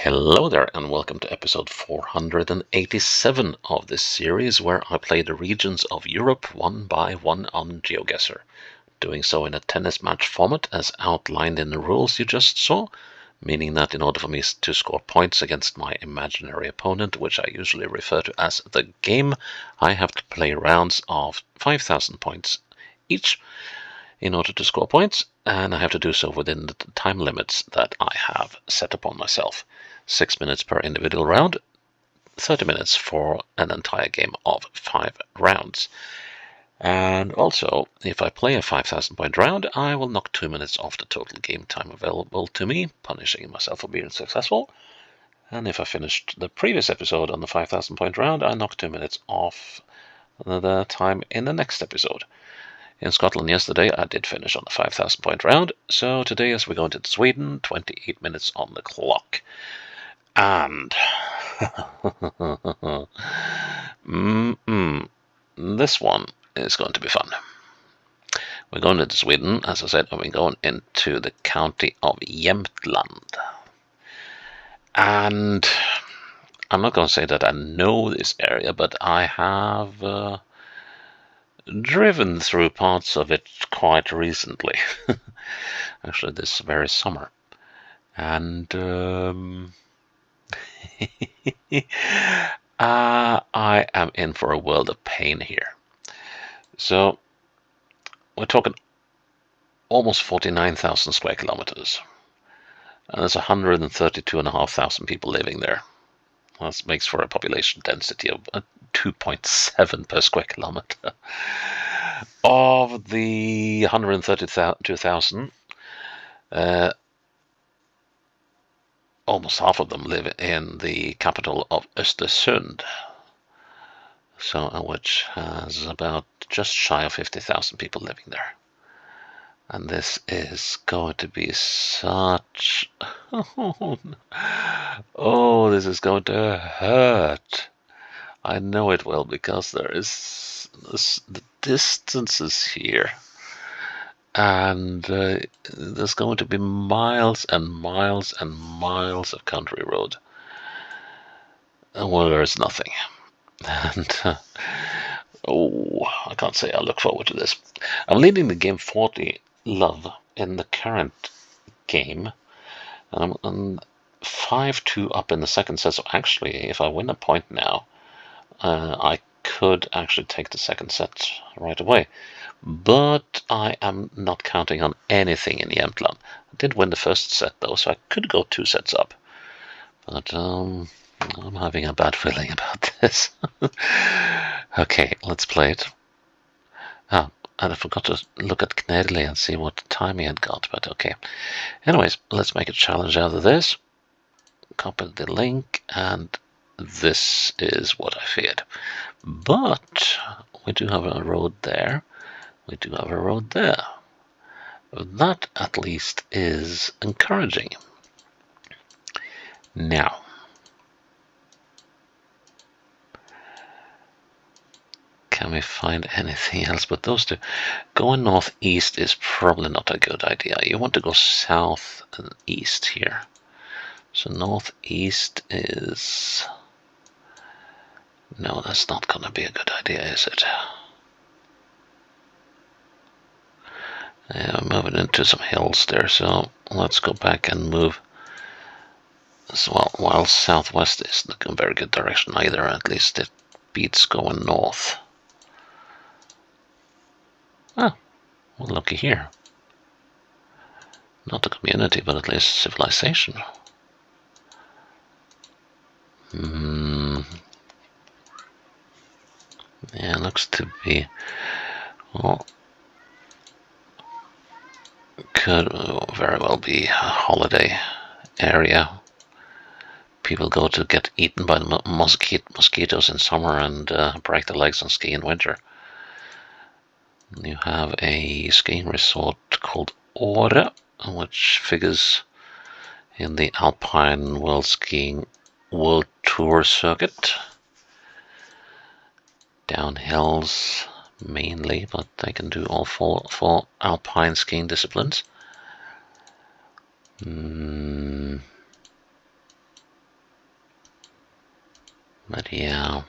Hello there, and welcome to episode 487 of this series where I play the regions of Europe one by one on GeoGuessr, doing so in a tennis match format as outlined in the rules you just saw, meaning that in order for me to score points against my imaginary opponent, which I usually refer to as the game, I have to play rounds of 5,000 points each in order to score points, and I have to do so within the time limits that I have set upon myself. 6 minutes per individual round, 30 minutes for an entire game of 5 rounds. And also, if I play a 5,000 point round, I will knock 2 minutes off the total game time available to me, punishing myself for being successful. And if I finished the previous episode on the 5,000 point round, I knock 2 minutes off the time in the next episode. In Scotland yesterday, I did finish on the 5,000 point round, so today as we're going to Sweden, 28 minutes on the clock. And this one is going to be fun. We're going into Sweden, as I said, and we're going into the county of Jämtland. And I'm not going to say that I know this area, but I have driven through parts of it quite recently. Actually, this very summer. And I am in for a world of pain here. So we're talking almost 49,000 square kilometers. And there's 132,500 people living there. That makes for a population density of 2.7 per square kilometer. Of the 132,000, almost half of them live in the capital of Östersund, which has about just shy of 50,000 people living there. And this is going to be such... Oh, this is going to hurt. I know it will, because there is the distances here. And there's going to be miles and miles and miles of country road. Well, there's nothing. And I can't say I look forward to this. I'm leading the game 40 love in the current game. And I'm 5-2 up in the second set. So actually, if I win a point now, I could actually take the second set right away. But I am not counting on anything in Jämtland. I did win the first set though, so I could go 2 sets up. But I'm having a bad feeling about this. Okay, let's play it. And I forgot to look at Knedley and see what time he had got, but okay. Anyways, let's make a challenge out of this. Copy the link, and this is what I feared. But we do have a road there. We do have a road there. That, at least, is encouraging. Now, can we find anything else but those two? Going northeast is probably not a good idea. You want to go south and east here. So northeast is... No, that's not going to be a good idea, is it? Yeah, I'm moving into some hills there, so let's go back and move. So, while southwest isn't a very good direction either, at least it beats going north. Ah, well, looky here. Not a community, but at least civilization. Yeah, looks to be... Well, could very well be a holiday area. People go to get eaten by the mosquitoes in summer and break their legs on ski in winter. You have a skiing resort called Åre, which figures in the Alpine World Skiing World Tour circuit. Downhills mainly, but they can do all four alpine skiing disciplines. But yeah,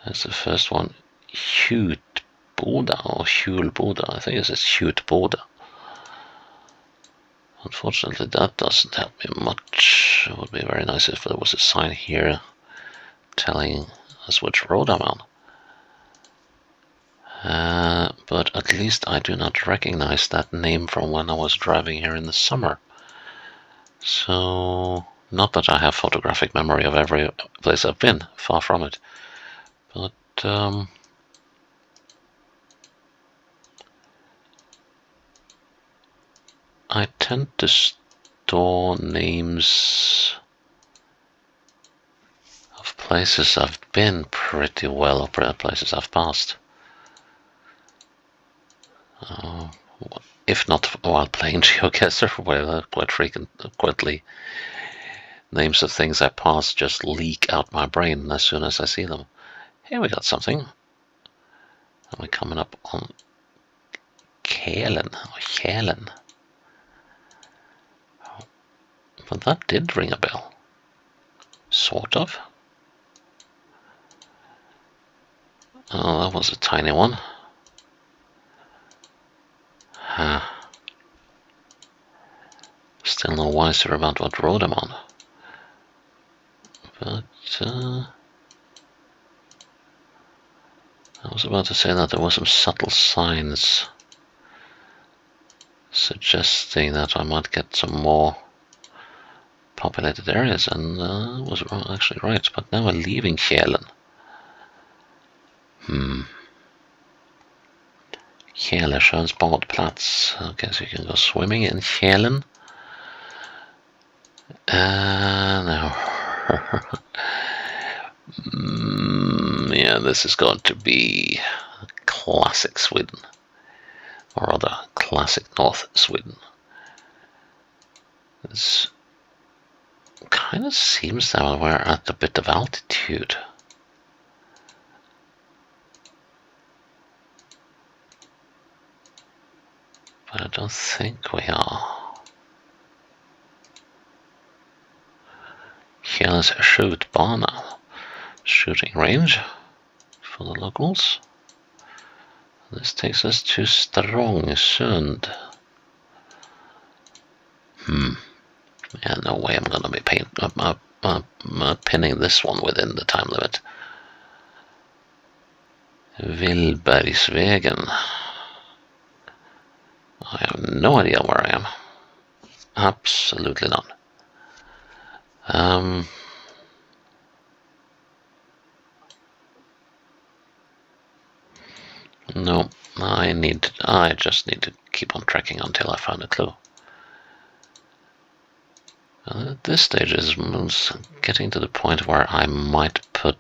that's the first one. Hjut Boda or Hjul Boda. I think it says Hjut Boda. Unfortunately, that doesn't help me much. It would be very nice if there was a sign here telling us which road I'm on. But at least I do not recognize that name from when I was driving here in the summer. So, not that I have photographic memory of every place I've been, far from it. But, I tend to store names of places I've been pretty well, or places I've passed. If not while playing GeoGuessr, where quite frequently names of things I pass just leak out my brain as soon as I see them. Here we got something. And we're coming up on Kjelen. But that did ring a bell. Sort of. Oh, that was a tiny one. Still no wiser about what road I'm on. But I was about to say that there were some subtle signs suggesting that I might get some more populated areas, and was actually right. But now we're leaving Kjelen. Kjellesjöns badplats. Okay, so you can go swimming in Kjelen. No. Yeah, this is going to be classic Sweden. Or rather, classic North Sweden. It kind of seems that we're at a bit of altitude. But I don't think we are. Here's a skjutbana, shooting range for the locals. This takes us to Strångsund. Yeah, no way I'm gonna be pinning this one within the time limit. Villbergsvägen. I have no idea where I am. Absolutely none. No, I just need to keep on tracking until I find a clue. At this stage is getting to the point where I might put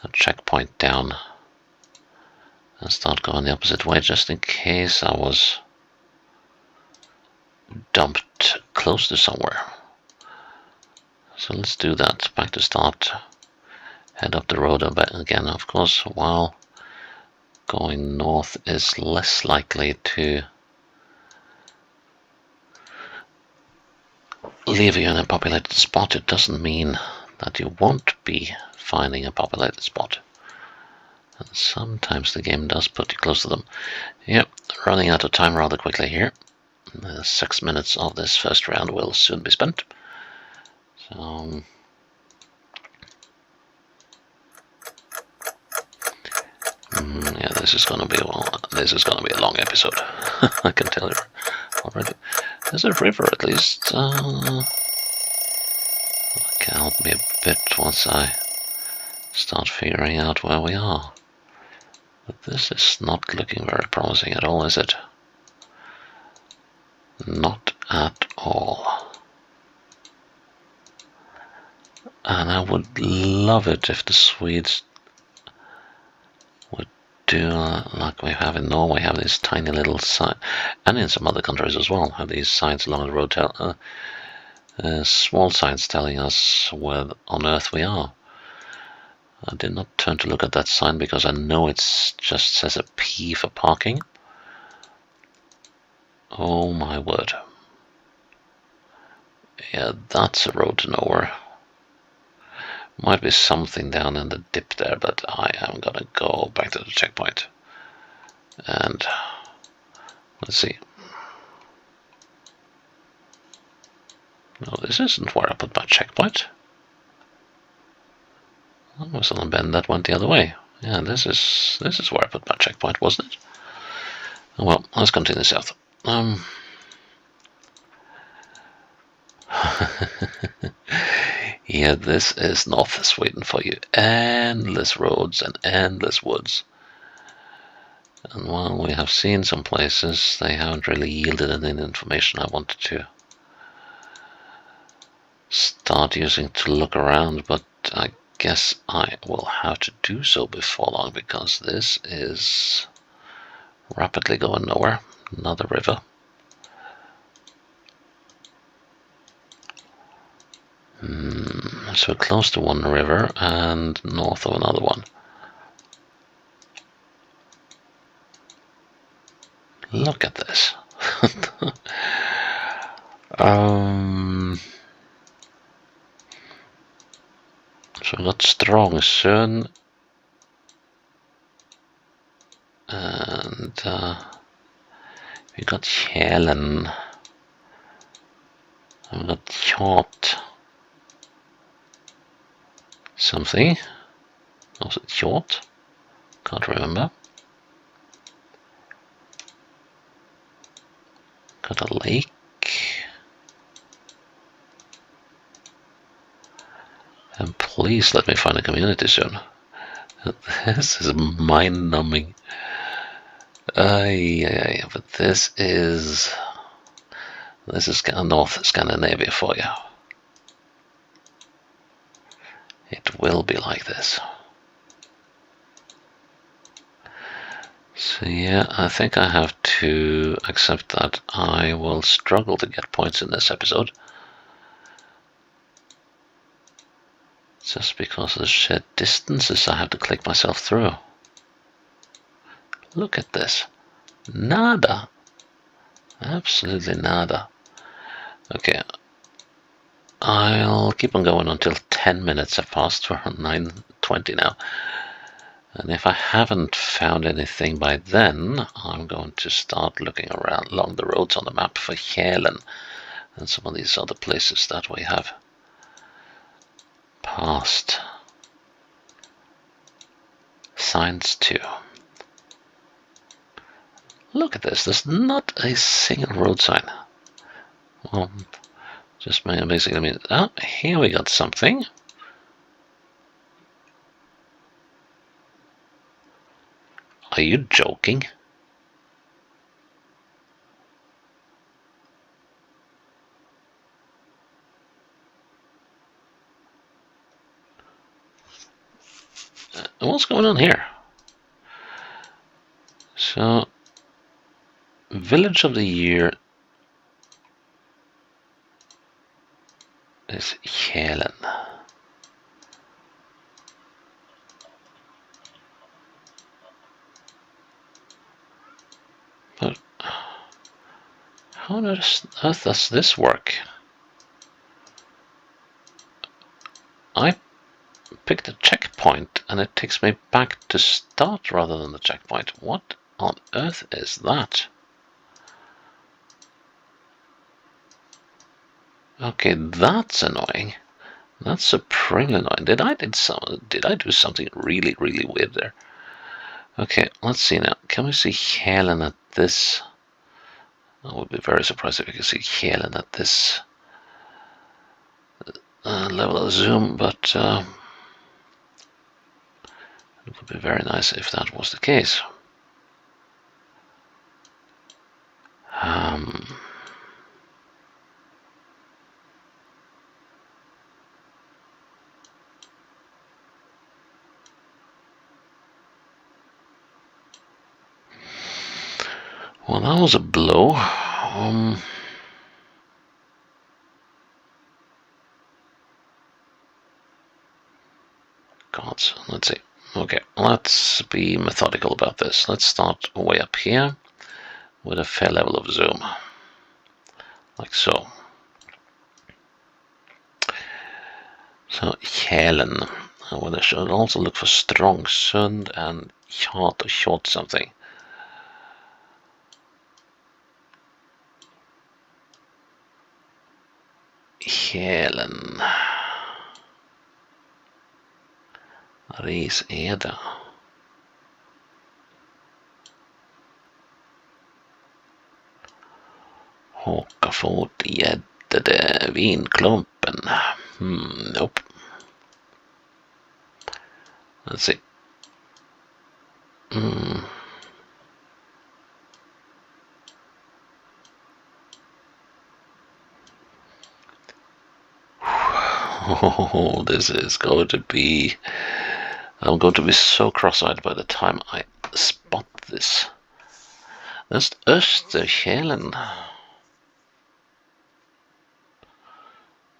a checkpoint down and start going the opposite way, just in case I was dumped close to somewhere. So let's do that. Back to start. Head up the road again, of course, while going north is less likely to leave you in a populated spot. It doesn't mean that you won't be finding a populated spot. And sometimes the game does put you close to them. Yep, running out of time rather quickly here. 6 minutes of this first round will soon be spent. So yeah, this is gonna be a long episode. I can tell you already. There's a river at least. That can help me a bit once I start figuring out where we are. But this is not looking very promising at all, is it? Not at all. And I would love it if the Swedes would do like we have in Norway, have these tiny little signs, and in some other countries as well, have these signs along the road, small signs telling us where on earth we are. I did not turn to look at that sign because I know it just says a P for parking. Oh my word. Yeah, that's a road to nowhere. Might be something down in the dip there, but I am gonna go back to the checkpoint. And let's see. No, this isn't where I put my checkpoint. That was on a bend that went the other way. Yeah, this is where I put my checkpoint, wasn't it? Oh well, let's continue south. Yeah, this is North Sweden for you. Endless roads and endless woods. And while we have seen some places, they haven't really yielded any information I wanted to start using to look around, but I guess I will have to do so before long, because this is rapidly going nowhere. Another river. So close to one river and north of another one. Look at this. So we got Strongsön and we got Kälen. And we got Tjat. Something. Was it Tjat? Can't remember. Got a lake. And please let me find a community soon. This is mind-numbing. But this is North Scandinavia for you. It will be like this. So yeah, I think I have to accept that I will struggle to get points in this episode. Just because of the sheer distances I have to click myself through. Look at this. Nada. Absolutely nada. Okay. I'll keep on going until 10 minutes have passed. We're on 9:20 now. And if I haven't found anything by then, I'm going to start looking around along the roads on the map for Kälen and some of these other places that we have passed. Signs too. Look at this, there's not a single road sign. Well, just basically means, oh, here we got something. Are you joking? What's going on here? So, Village of the Year is Kälen. But how on earth does this work? I pick the checkpoint and it takes me back to start rather than the checkpoint. What on earth is that? Okay, that's annoying. That's supremely annoying. Did I do something really weird there? Okay, let's see now. Can we see Kälen at this? I would be very surprised if we could see Kälen at this level of zoom, but it would be very nice if that was the case. Well, that was a blow. Gods, let's see. Okay, let's be methodical about this. Let's start way up here with a fair level of zoom, like so. So Hjälen. Well, I should also look for Strongsund and Hjort or Hjort something. Hjälen. Riseda. Håkafot, Gäddede, Vinklumpen. Nope. Let's see. Oh, this is going to be... I'm going to be so cross-eyed by the time I spot this. That's Österhjälen.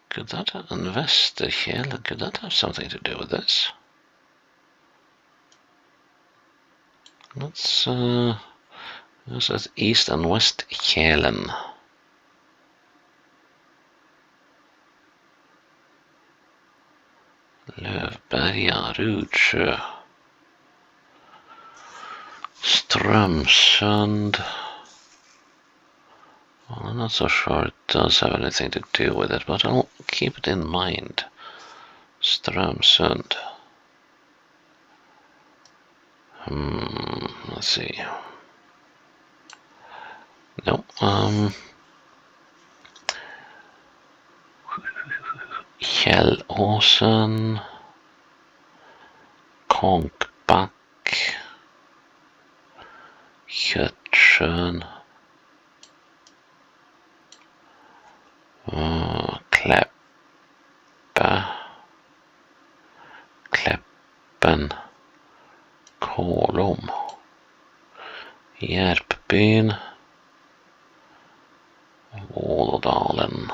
Could that and Västerhjälen, could that have something to do with this? Let's that's East and West Hjälen. Lövberga, Rudsjö, Strömsund. Well, I'm not so sure it does have anything to do with it, but I'll keep it in mind. Strömsund. Let's see. No. Källåsen. Konkback. Köttsjön. Kläppa. Kläppen. Kolom. Järpbyn. Vålådalen.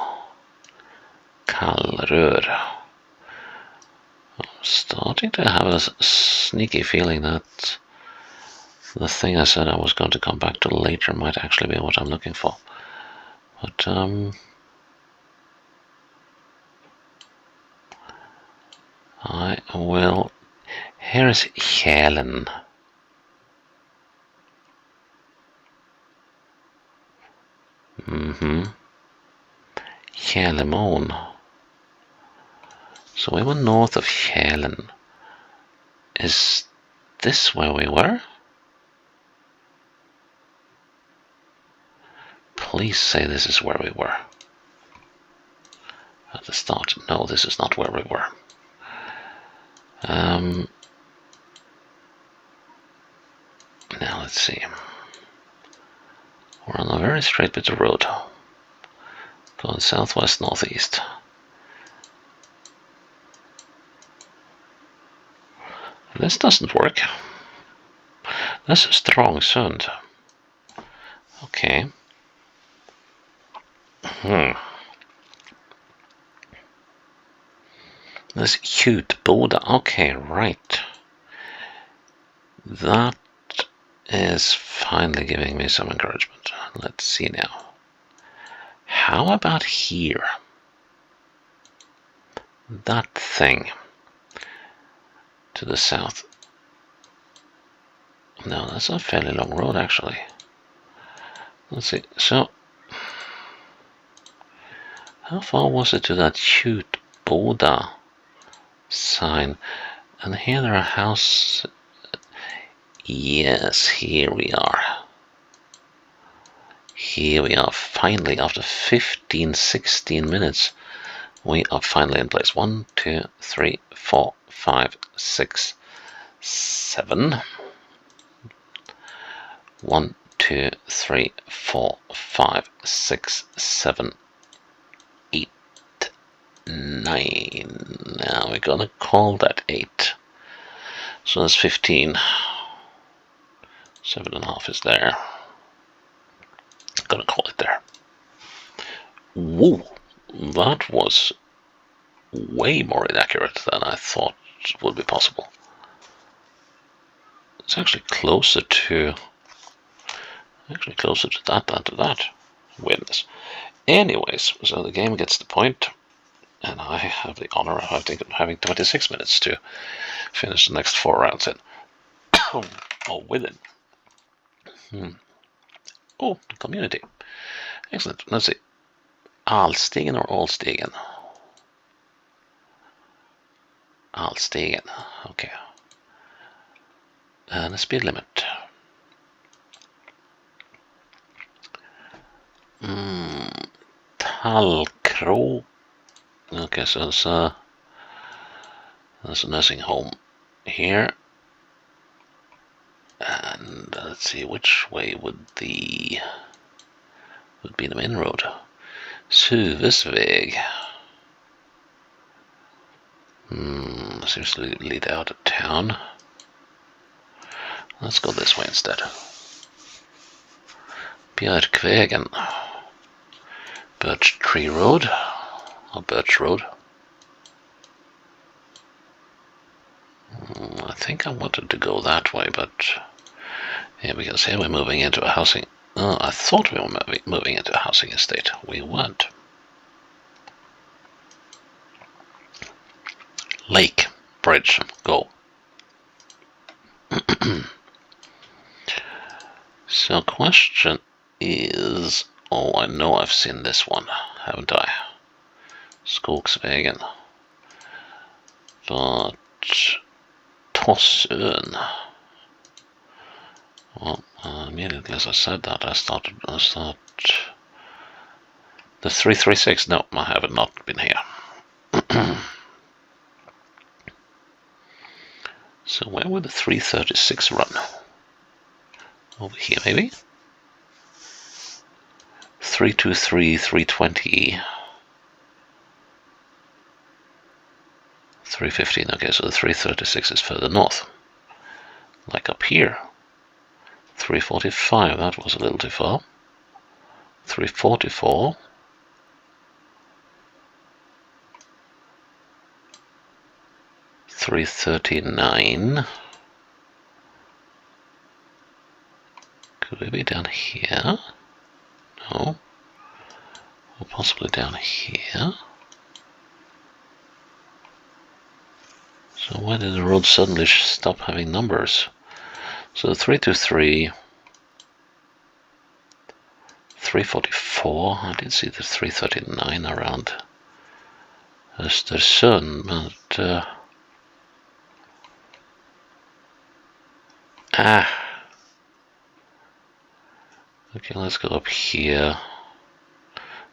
Kallrör. I'm starting to have a sneaky feeling that the thing I said I was going to come back to later might actually be what I'm looking for. But I will... Here is Hjälen. Hjälemon. So we were north of Hjälen. Is this where we were? Please say this is where we were. At the start. No, this is not where we were. Now let's see. We're on a very straight bit of road. Going southwest, northeast. This doesn't work. That's Strongsund. Okay. This Hjutboda. Okay, right. That is finally giving me some encouragement. Let's see now. How about here? That thing to the south. No, that's a fairly long road actually. Let's see. So, how far was it to that Hjutboda sign? And here there are houses. Yes, here we are. Here we are, finally, after 16 minutes, we are finally in place. 1, 2, 3, 4, 5, 6, 7. 1, 2, 3, 4, 5, 6, 7, 8, 9. Now we're gonna call that 8. So that's 15. 7.5 is there. Gonna call it there. Whoa, that was way more inaccurate than I thought would be possible. It's actually closer to that than to that. Weirdness. Anyways, so the game gets the point. And I have the honor of having 26 minutes to finish the next 4 rounds in. Oh, with it. Oh, community. Excellent. Let's see. Alstegen or Alstegen? Alstegen. Okay. And a speed limit. Tallkro. Okay, so there's a nursing home here. And let's see, which way would be the main road? Suvesväg. Seems to lead out of town. Let's go this way instead. Björkvägen. Birch Tree Road. Or Birch Road. I think I wanted to go that way, but yeah, because here we're moving into a housing. Oh, I thought we were moving into a housing estate. We weren't. Lake Bridge. Go. So, question is. Oh, I know I've seen this one, haven't I? Skogsvägen. But Tossön. Well, immediately as I said that, I thought the 336. No, I have not been here. So where would the 336 run? Over here, maybe? 323, 320, 315. Okay, so the 336 is further north. Like up here. 345, that was a little too far. 344. 339. Could we be down here? No. Or possibly down here. So why did the road suddenly stop having numbers? So 323, 344. I did see the 339 around Östersund, but okay, let's go up here.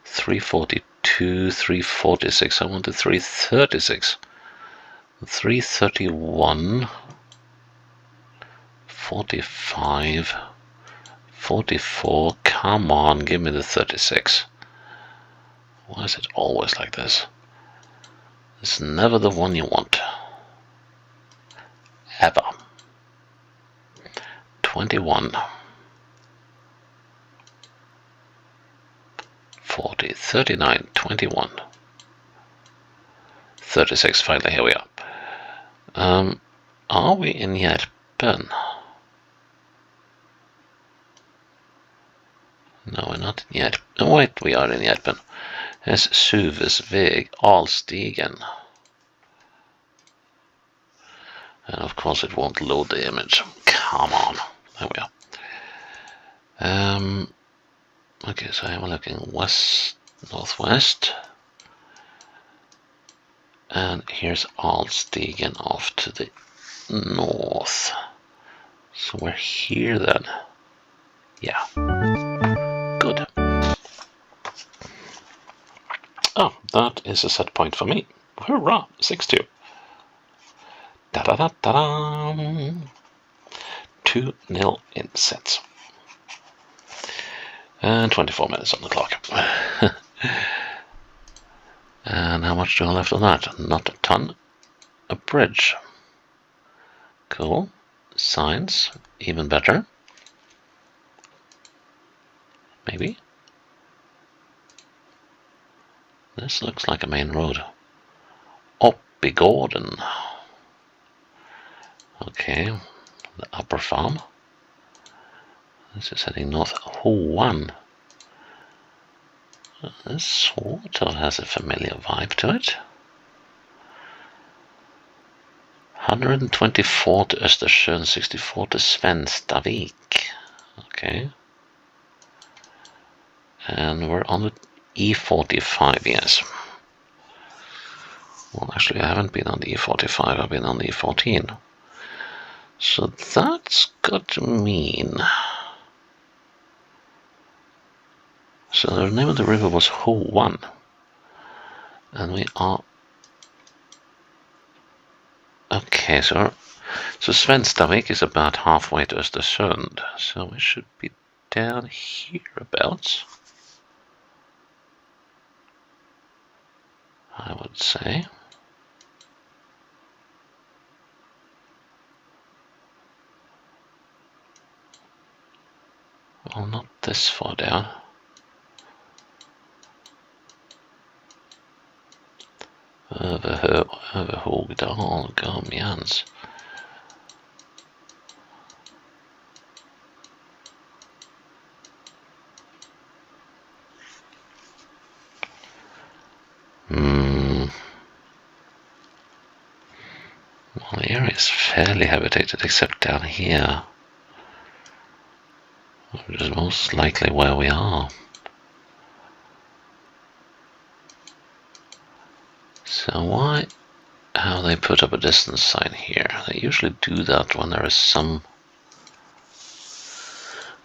342, 346. I wanted 336. 331, 45, 44. Come on, give me the 36. Why is it always like this? It's never the one you want. Ever. 21. 40, 39, 21. 36, finally, here we are. Are we in Jämtlands? No, we're not in Jämtlands. Oh, wait, we are in Jämtlands. It's Suvesväg, Alstegen. And of course it won't load the image. Come on. There we are. Okay, so I'm looking west, northwest. And here's Alstegen off to the north. So we're here then. Yeah. Good. Oh, that is a set point for me. Hurrah! 6-2. Da-da-da-da-da! 2-0 in sets. And 24 minutes on the clock. And how much do I have left on that? Not a ton. A bridge. Cool. Signs. Even better. Maybe. This looks like a main road. Oppigården. Okay. The upper farm. This is heading north. Hoan. This sort of has a familiar vibe to it. 124 to Östersjön, 64 to Svenstavik. Okay. And we're on the E45, yes. Well, actually, I haven't been on the E45, I've been on the E14. So that's got to mean... So the name of the river was Ho1. And we are... Okay, so Svenstavik is about halfway to Östersund. So we should be down hereabouts, I would say. Well, not this far down. Överhogdal, Gamjans. Well, the area is fairly habitated except down here, which is most likely where we are. So why have they put up a distance sign here? They usually do that when there is some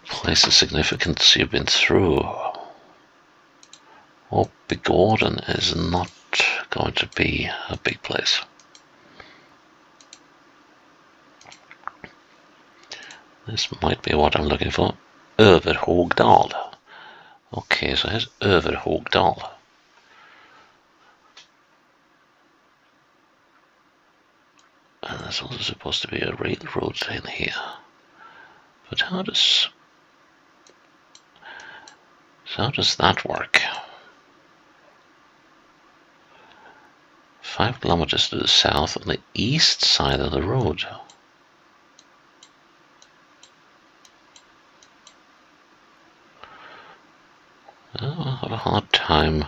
place of significance you've been through. Or Begorden is not going to be a big place. This might be what I'm looking for. Överhogdal. Okay, so here's Överhogdal. And there's also supposed to be a railroad in here. But how does that work? 5 kilometers to the south on the east side of the road. Oh, I have a hard time.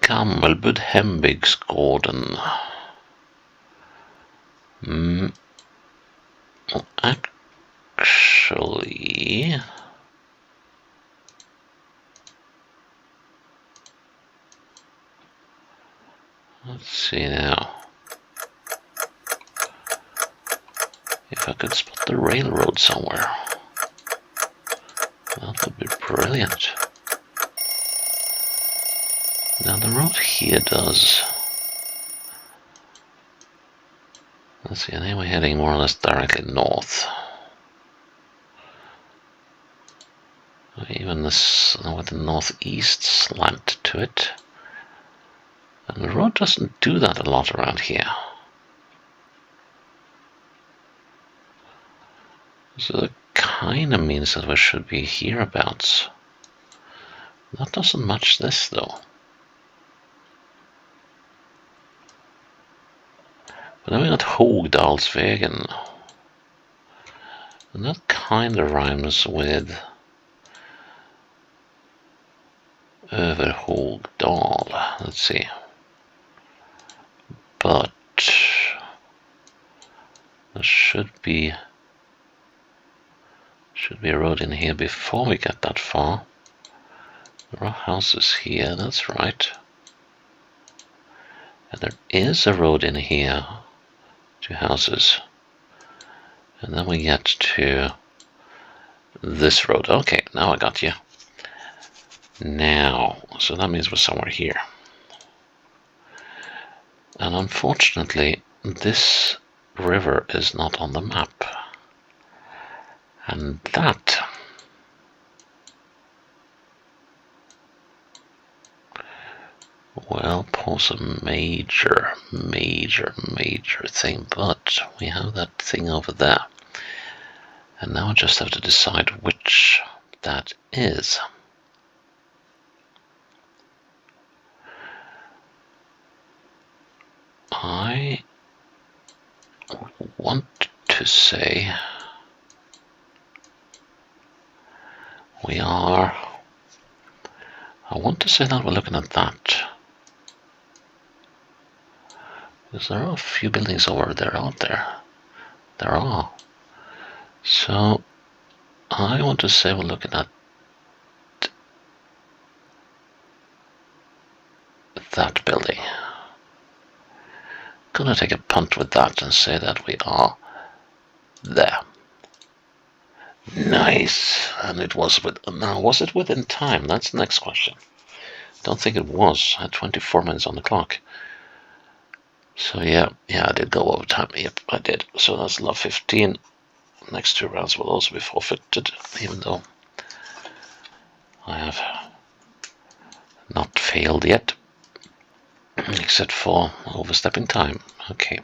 Gammelbud Hembygdsgården. Actually... Let's see now. If I could spot the railroad somewhere. That would be brilliant. Now the road here does... Let's see, and then we're heading more or less directly north. Even this with the northeast slant to it. And the road doesn't do that a lot around here. So that kind of means that we should be hereabouts. That doesn't match this though. But then we got Hogdalsvägen. And that kind of rhymes with Överhogdal. Let's see. But there should be a road in here before we get that far. There are houses here, that's right. And there is a road in here to houses. And then we get to this road. Okay, now I got you. Now, so that means we're somewhere here. And unfortunately, this river is not on the map. And that will pose a major thing, but we have that thing over there. And now I just have to decide which that is. I want to say We are... I want to say that we're looking at that. Because there are a few buildings over there, out there. There are. So, I want to say we're looking at that building. Gonna take a punt with that and say that we are there. Nice. And it was now, was it within time? That's the next question. Don't think it was. I had 24 minutes on the clock. So yeah, I did go over time. Yep, I did. So that's love 15. Next 2 rounds will also be forfeited, even though I have not failed yet, except for overstepping time. Okay.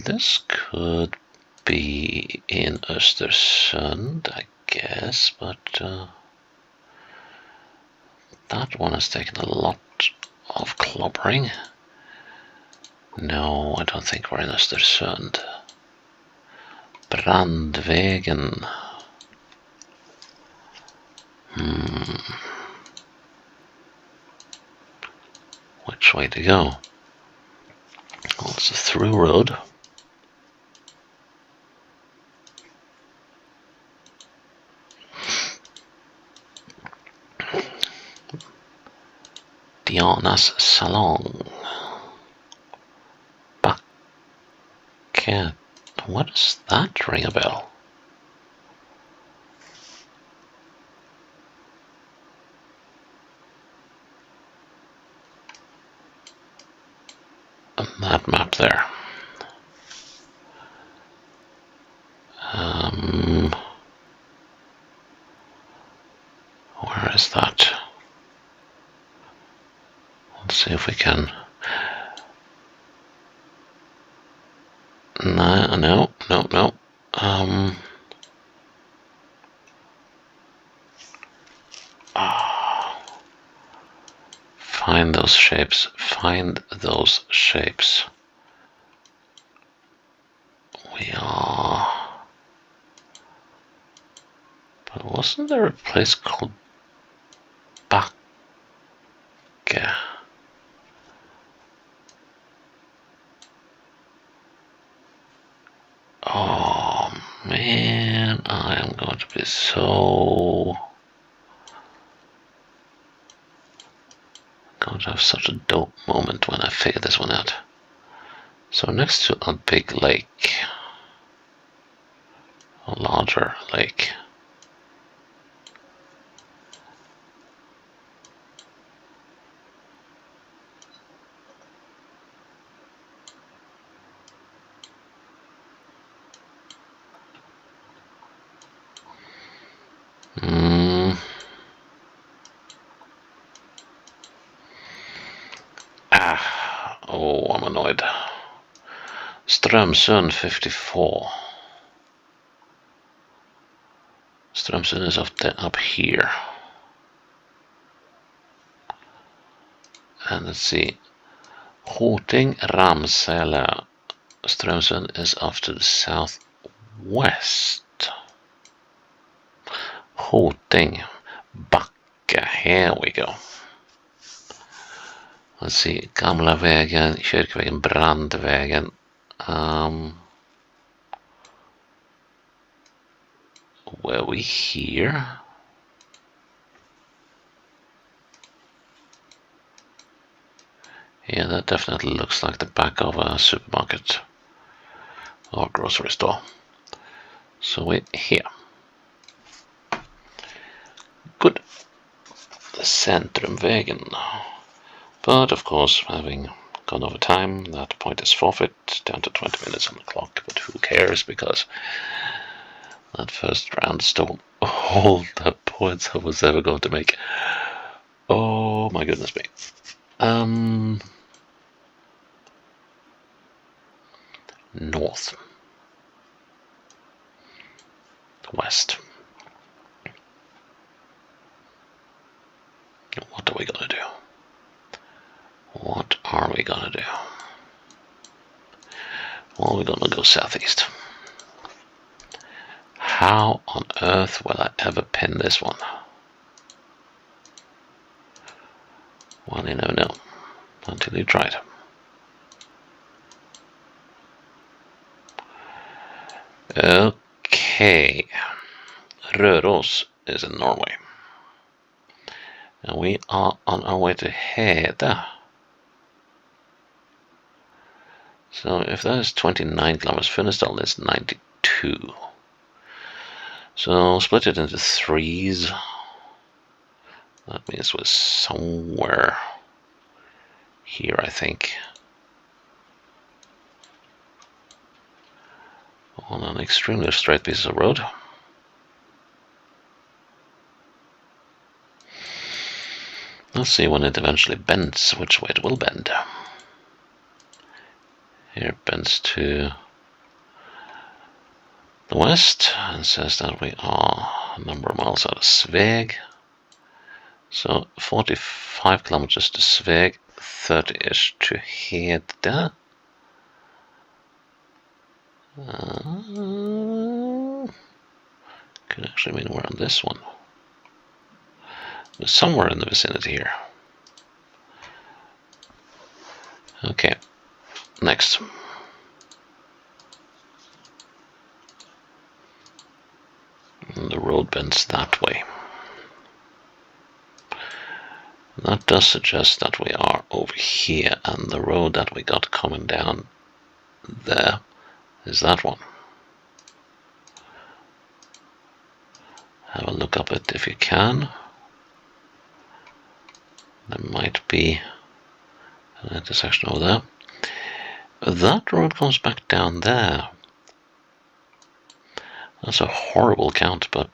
This could be in Östersund, I guess, but that one has taken a lot of clobbering. No, I don't think we're in Östersund. Brandvägen. Which way to go? Well, it's a through road. Diana's Salon. Bucket. What does that ring a bell? That map there. Where is that? Let's see if we can. No. Find those shapes. Find those shapes. We are. But wasn't there a place called Backe? Oh man, I am going to be so... going to have such a dope moment when I figure this one out. So next to a big lake, a larger lake. Oh, I'm annoyed. Strömsund 54. Strömsund is up here. And let's see. Hoting, Ramsele. Strömsund is off to the southwest. Hoting, Backe. Here we go. Let's see. Gamla vägen, Kyrkvägen, Brandvägen. Were we here? Yeah, that definitely looks like the back of a supermarket or grocery store. So we're here. Good. The Centrumvägen. But of course, having gone over time, that point is forfeit, down to 20 minutes on the clock. But who cares, because that first round stole all the points I was ever going to make. Oh my goodness me. North. West. What are we gonna do? What are we gonna do? Well, we're gonna go southeast. How on earth will I ever pin this one? Well, you never know until you try it. Okay, Røros is in Norway. And we are on our way to Hede. So if that is 29 kilometers, Funnesdal is 92. So split it into threes. That means we're somewhere here, I think. On an extremely straight piece of road. Let's see when it eventually bends, which way it will bend. Here it bends to the west and says that we are a number of miles out of Sveg. So 45 kilometers to Sveg, 30-ish to Hede. Could actually mean we're on this one. We're somewhere in the vicinity here. Okay, next. And the road bends that way. That does suggest that we are over here, and the road that we got coming down there is that one. Have a look up it if you can. There might be an intersection over there. That road comes back down there. That's a horrible count, but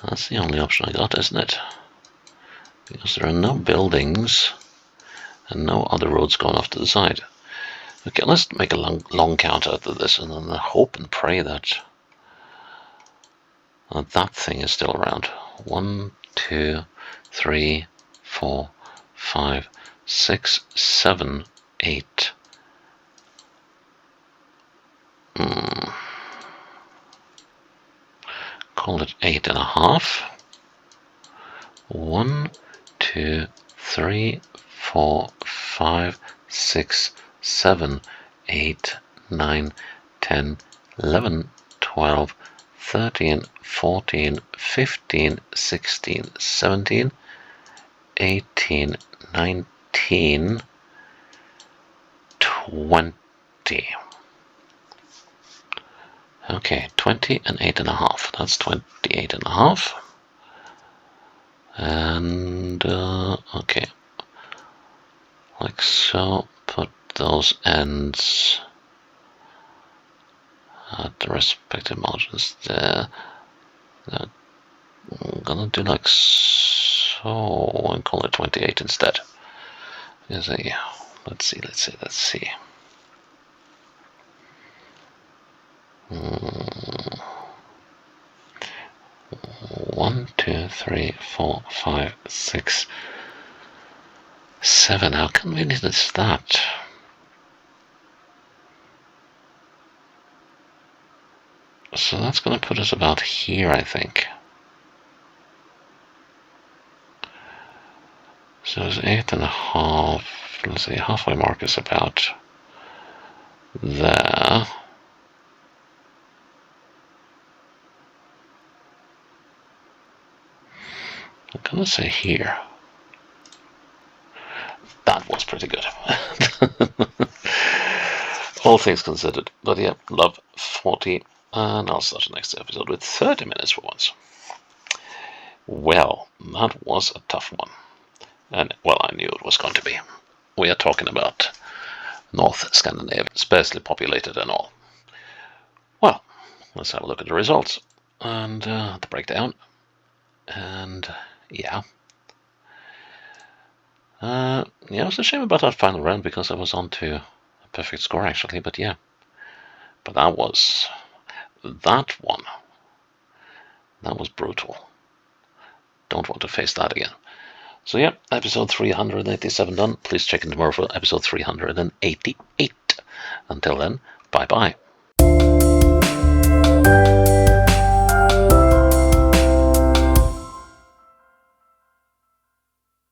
that's the only option I got, isn't it? Because there are no buildings and no other roads going off to the side. Okay, let's make a long count out of this and then hope and pray that that thing is still around. 1, 2, 3, 4, 5, 6, 7, 8. Call it 8.5. 1, 2, 3, 4, 5, 6, 7, 8, 9, 10, 11, 12, 13, 14, 15, 16, 17, 18, 19, 20. Okay, 20 and 8.5. That's 28.5. And okay, like so. Put those ends at the respective margins there. I'm gonna do like so and call it 28 instead. Let's see. 1, 2, 3, 4, 5, 6, 7. How convenient is that? So that's going to put us about here, I think. So it's 8.5. Let's see, halfway mark is about there. I'm going to say here. That was pretty good. All things considered. But yeah, love 40. And I'll start the next episode with 30 minutes for once. Well, that was a tough one. And, well, I knew it was going to be. We are talking about North Scandinavia, sparsely populated and all. Well, let's have a look at the results and the breakdown. And yeah. Yeah, it was a shame about that final round because I was on to a perfect score actually, but yeah. But that was one. That was brutal. Don't want to face that again. So yeah, episode 387 done. Please check in tomorrow for episode 388. Until then, bye bye.